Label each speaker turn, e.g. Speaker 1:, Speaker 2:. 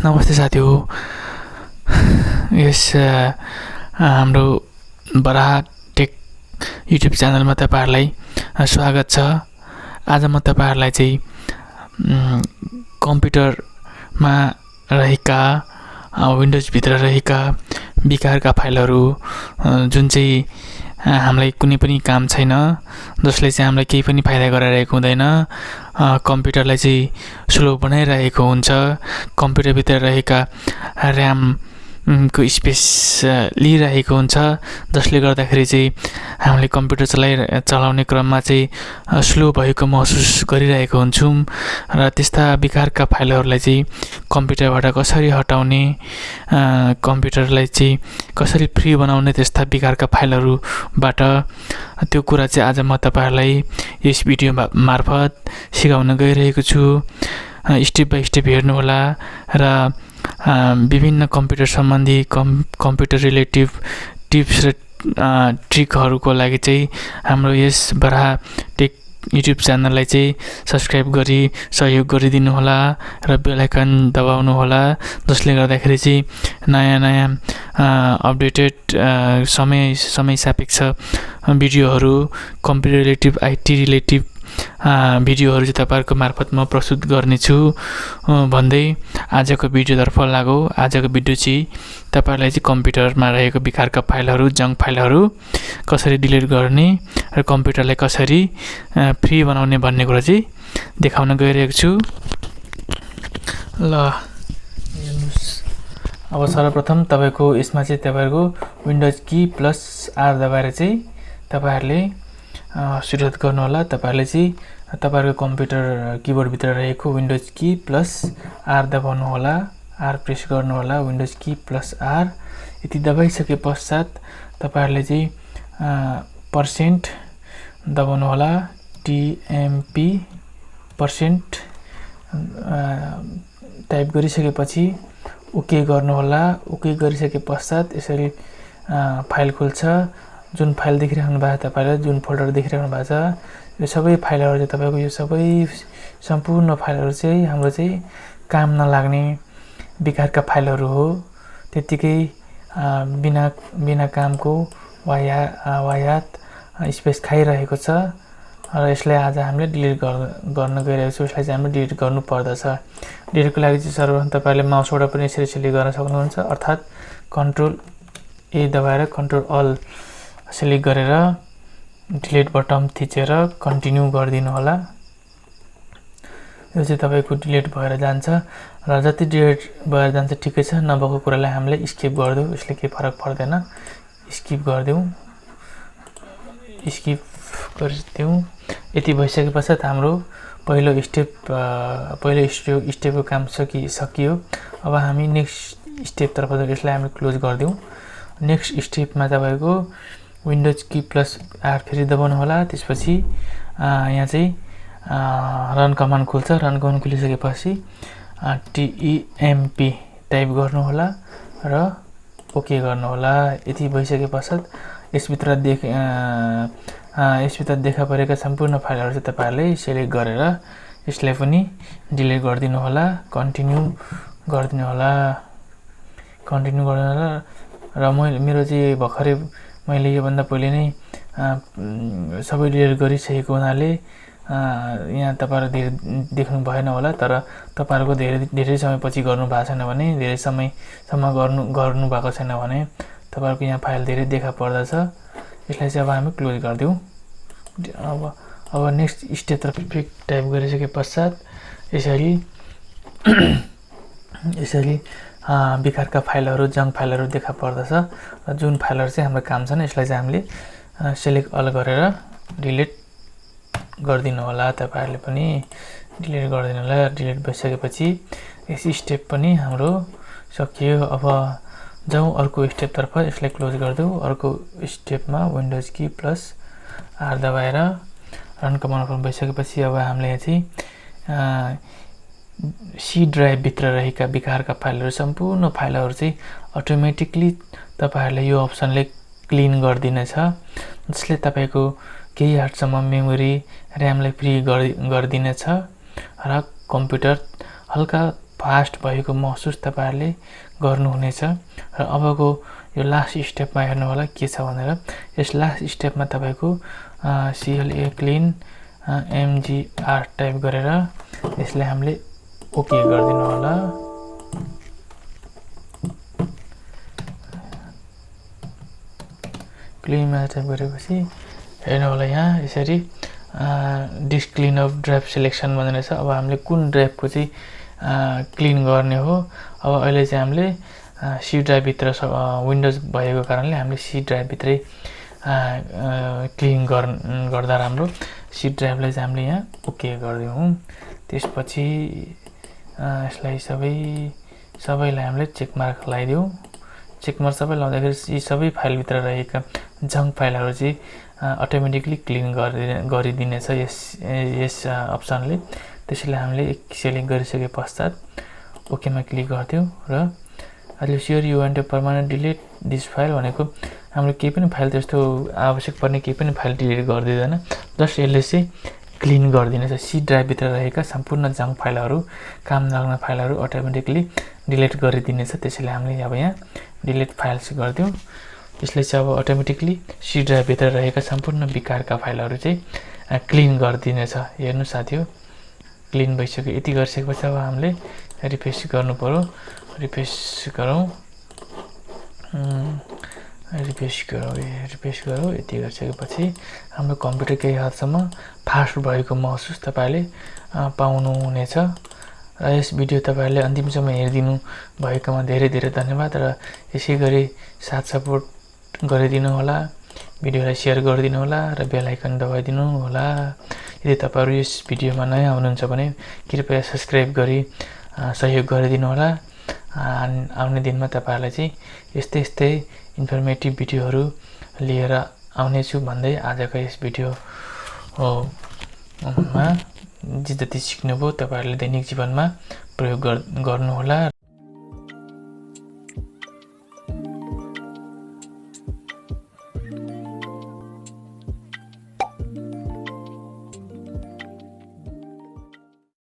Speaker 1: नमस्ते साथीहरु। यस हाम्रो बराहा टेक युट्युब च्यानलमा तपाईहरुलाई स्वागत छ। आज म तपाईहरुलाई चाहिँ कम्प्युटरमा रहेका विन्डोज भित्र रहेका बेकारका फाइलहरु जुन चाहिँ हामीलाई कुनै पनि काम छैन, जसले चाहिँ हामीलाई केही पनि फाइदा गराइरहेको हुँदैन, कम्प्युटरलाई चाहिँ स्लो बनाइरहेको हुन्छ, कम्प्युटर भित्र रहेका र्याम को स्पेस लिइरहेको हुन्छ, जसले गर्दाखेरि चाहिँ हामीले कम्प्युटर चलाउने क्रममा चाहिँ स्लो भएको महसुस गरिरहेको हुन्छौं र त्यस्ता बेकारका फाइलहरुलाई चाहिँ कम्प्युटरबाट कसरी हटाउने, कम्प्युटरलाई चाहिँ कसरी फ्री बनाउने त्यस्ता बेकारका फाइलहरुबाट त्यो कुरा चाहिँ आज म तपाईहरुलाई यस भिडियो मार्फत सिकाउन गइरहेको छु। स्टेप बाइ स्टेप हेर्नु होला र विभिन्न कम्प्युटर सम्बन्धी कम्प्युटर रिलेटिभ टिप्स र ट्रिकहरुको लागि चाहिँ हाम्रो यस बराहा टेक युट्युब च्यानललाई चाहिँ सब्स्क्राइब गरी सहयोग गरिदिनु होला र बेल आइकन दबाउनु होला, जसले गर्दाखेरि चाहिँ नयाँ अपडेटेड समय सापेक्ष भिडियोहरु, कम्प्युटर रिलेटिभ, आइटी रिलेटिभ भिडियोहरु चाहिँ तपाईहरुको मार्फत म प्रस्तुत गर्नेछु भन्दै आजको भिडियोतर्फ लागौ। आजको भिडियो चाहिँ तपाईहरुलाई चाहिँ कम्प्युटरमा रहेको बेकारका फाइलहरु, जङ्क फाइलहरु कसरी डिलिट गर्ने र कम्प्युटरलाई कसरी फ्री बनाउने भन्ने कुरा चाहिँ देखाउन गइरहेको छु। ल हेर्नुस्, अब सर्वप्रथम तपाईको यसमा चाहिँ तपाईहरुको विन्डोज की प्लस आर दबाएर चाहिँ तपाईहरुले सुरुवात गर्नु होला। तपाईहरुले चाहिँ तपाईहरुको कम्प्युटर किबोर्ड भित्र रहेको विन्डोज की प्लस आर दबाउनु होला, आर प्रेस गर्नु होला, विन्डोज की प्लस आर। यति दबाइसके पश्चात तपाईहरुले चाहिँ पर्सेन्ट दबाउनु होला, टीएमपी पर्सेन्ट टाइप गरिसकेपछि ओके गर्नु होला। ओके गरिसके पश्चात यसरी फाइल खुल्छ। जुन फाइल देखिराख्नु भएको छ, तपाईहरुले जुन फोल्डर देखिराख्नु भएको छ, यो सबै फाइलहरु चाहिँ तपाईको यो सबै सम्पूर्ण फाइलहरु चाहिँ हाम्रो चाहिँ काम नलाग्ने बेकारका फाइलहरु हो। त्यतिकै बिना कामको वायात स्पेस खाइरहेको छ र यसलाई आज हामीले डिलिट गर्न गइरहेको छौं। यसलाई चाहिँ हामीले डिलिट गर्नु पर्दछ। डिलिटको लागि चाहिँ सर्वप्रथम तपाईहरुले माउसबाट पनि यसरी सिलेक्ट गर्न सक्नुहुन्छ, अर्थात कन्ट्रोल ए दबाएर कन्ट्रोल अल सिलेक्ट गरेर डिलिट बटन थिचेर कन्टिन्यू गरिदिनु होला। यो चाहिँ तपाईको डिलिट भएर जान्छ र जति डिलिट भएर जान्छ ठिकै छ, नभएको कुरालाई हामीले स्किप गर्दियौ, यसले केही फरक पर्दैन। स्किप गरिदियौ, स्किप गरिदियौ। यति भइसके पश्चात हाम्रो पहिलो स्टेपको काम सकियो। अब हामी नेक्स्ट स्टेपतर्फ जाऊ। यसलाई हामी क्लोज गरिदियौ। नेक्स्ट स्टेपमा तपाईको विन्डोज की प्लस आर फेरि दबाउनु होला। त्यसपछि यहाँ चाहिँ रन कमान्ड खुल्छ। रन कमान्ड खुलिसकेपछि टीएमपी टाइप गर्नु होला र ओके गर्नु होला। यति भइसके पश्चात यसभित्र देखा परेका सम्पूर्ण फाइलहरु चाहिँ तपाईहरुले सिलेक्ट गरेर यसलाई पनि डिलिट गरिदिनु होला। कन्टिन्यू गरिदिनु होला र मेरो चाहिँ भर्खरै मैले यो भन्दा पहिले नै सबै डिलिट गरिसकेको हुनाले यहाँ तपाईहरु देख्नु भएन होला, तर तपाईहरुको धेरै समयपछि गर्नु भएको छैन भने, धेरै समयसम्म गर्नु भएको छैन भने तपाईहरुको यहाँ फाइल धेरै देखा पर्दछ। यसलाई चाहिँ अब हामी क्लोज गर्दियौ। अब नेक्स्ट स्टेपतर्फ टाइप गरिसके पश्चात यसरी बेकारका फाइलहरु, जङ्क फाइलहरु देखा पर्दछ र जुन फाइलहरु चाहिँ हाम्रो काम छैन यसलाई चाहिँ हामीले सिलेक्ट अल गरेर डिलिट गरिदिनु होला। तपाईहरुले पनि डिलिट गरिदिनु होला। डिलिट भइसकेपछि यस स्टेप पनि हाम्रो सकियो। अब जाउँ अर्को स्टेपतर्फ। यसलाई क्लोज गरिदेऊ। अर्को स्टेपमा विन्डोज की प्लस आर दबाएर रन कमान्ड भइसकेपछि अब हामीले यहाँ चाहिँ सी ड्राइभ भित्र रहेका बेकारका फाइलहरु, सम्पूर्ण फाइलहरु चाहिँ अटोमेटिकली तपाईहरुले यो अप्सनले क्लिन गरिदिनेछ, जसले तपाईको केही हदसम्म मेमोरी र्यामलाई फ्री गरिदिनेछ र कम्प्युटर हल्का फास्ट भएको महसुस तपाईहरुले गर्नुहुनेछ र अबको यो लास्ट स्टेपमा हेर्नु होला के छ भनेर यस लास्ट स्टेपमा तपाईको CLA क्लीन MGR टाइप गरेर यसलाई हामीले ओके गर्दिनु होला क्लीन मा टाइप गरेपछि हेर्नु होला यहाँ यसरी disk clean up drive selection भनेर छ अब हामीले कुन ड्राइभको चाहिँ क्लीन गर्ने हो अब अहिले चाहिँ हामीले सी ड्राइभ भित्र विन्डोज भएको कारणले हामीले सी ड्राइभ भित्रै क्लीन गर्दा राम्रो सी ड्राइभलाई चाहिँ हामीले यहाँ ओके गर्दियौं त्यसपछि यसलाई सबैलाई हामीले चेक मार्क लगाइदियौं चेक मार्क सबै लाउँदाखेरि यी सबै फाइल भित्र रहेका जंक फाइलहरु चाहिँ अटोमेटिकली क्लीन गरिदिनेछ यस अप्सनले त्यसैले हामीले सेलेक्ट गरिसके पश्चात ओके मा क्लिक गर्दियौं र अहिले sure you want to permanent delete this file भनेको हाम्रो केही पनि फाइल त्यस्तो आवश्यक पर्ने केही पनि फाइल डिलिट गर्दिदैन जस्ट यसले चाहिँ क्लीन गरिदिनेछ सी ड्राइभ भित्र रहेका सम्पूर्ण जंक फाइलहरु काम नलाग्ने फाइलहरु अटोमेटिकली डिलिट गरिदिनेछ त्यसैले हामीले अब यहाँ डिलिट फाइल्स गर्दियौं यसले चाहिँ अब अटोमेटिकली सी ड्राइभ भित्र रहेका सम्पूर्ण विकारका फाइलहरु चाहिँ क्लीन गरिदिनेछ हेर्नु साथीहरु क्लीन भइसक्यो यति गरिसकेपछि अब हामीले रिफ्रेश गर्नु पर्यो रिफ्रेश गरौँ रिफ्रेश गरौँ यति गरिसकेपछि हाम्रो कम्प्युटर केही हदसम्म फास्ट भएको महसुस तपाईले पाउनुहुनेछ र यस भिडियो तपाईहरुले अन्तिमसम्म हेरिदिनु भएकोमा धेरै धेरै धन्यवाद र यसैगरी साथ सपोर्ट गरिदिनु होला भिडियोलाई शेयर गरिदिनु होला र बेल आइकन दबाइदिनु होला यदि तपाईहरु यस भिडियोमा नयाँ हुनुहुन्छ भने कृपया सब्स्क्राइब गरी सहयोग गरिदिनु होला आउने दिनमा तपाईहरुलाई चाहिँ यस्तै इन्फर्मेटिभ भिडियोहरु लिएर आउने छु भन्दै आजको यस भिडियो मा जति सिक्नुभयो तपाईहरुले दैनिक जीवनमा प्रयोग गर्नु होला